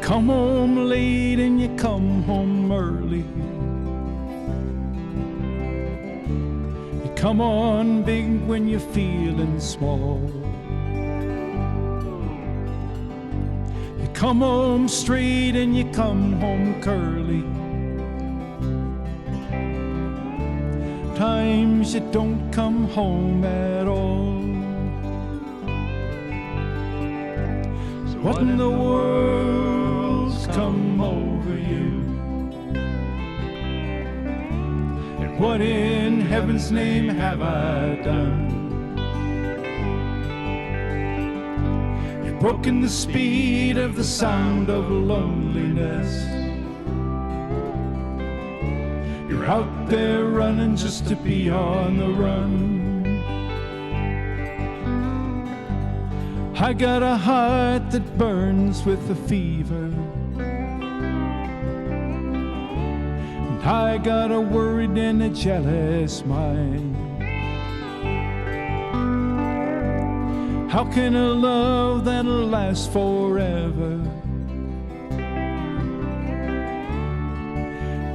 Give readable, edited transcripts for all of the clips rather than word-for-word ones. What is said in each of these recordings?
come home late and you come home early. You come on big when you're feeling small. You come home straight and you come home curly. Times you don't come home at all. So what in the world's come over you? And what in heaven's name have I done? You've broken the speed of the sound of loneliness. You're out there running just to be on the run. I got a heart that burns with a fever, and I got a worried and a jealous mind. How can a love that'll last forever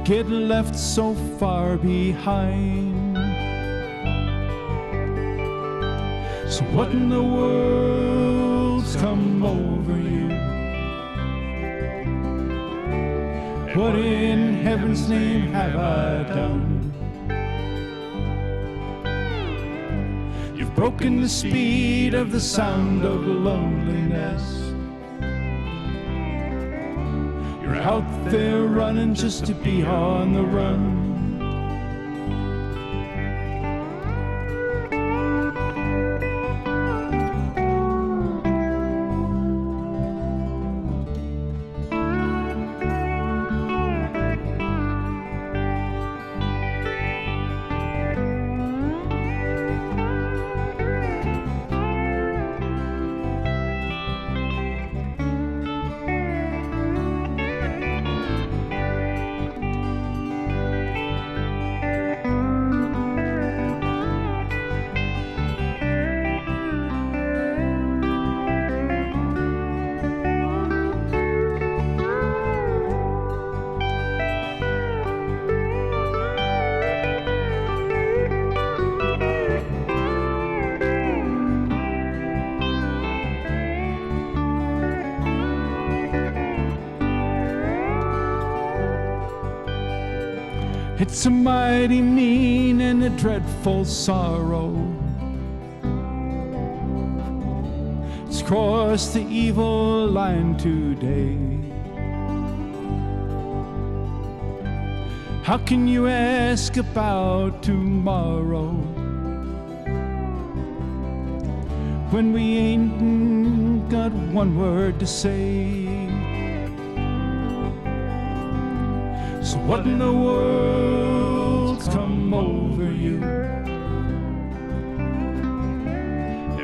get left so far behind? So what in the world's come over you? What in heaven's name have I done? You've broken the speed of the sound of loneliness. You're out there running just to be on the run. It's a mighty mean and a dreadful sorrow. It's crossed the evil line today. How can you ask about tomorrow when we ain't got one word to say? So what in the world's come over you?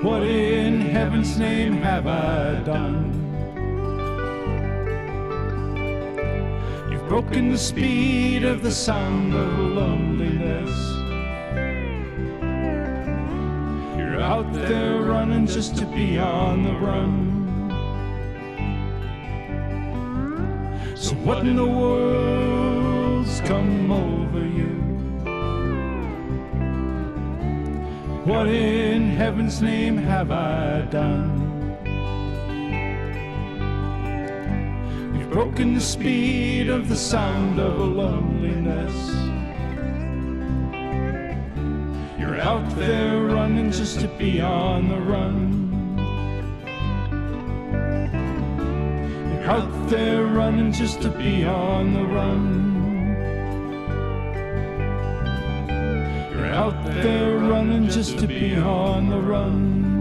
What in heaven's name have I done? You've broken the speed of the sound of loneliness. You're out there running just to be on the run. So what in the world's come over you? What in heaven's name have I done? You've broken the speed of the sound of loneliness. You're out there running just to be on the run. You're out there running just to be on the run. You're out there running just to be on the run.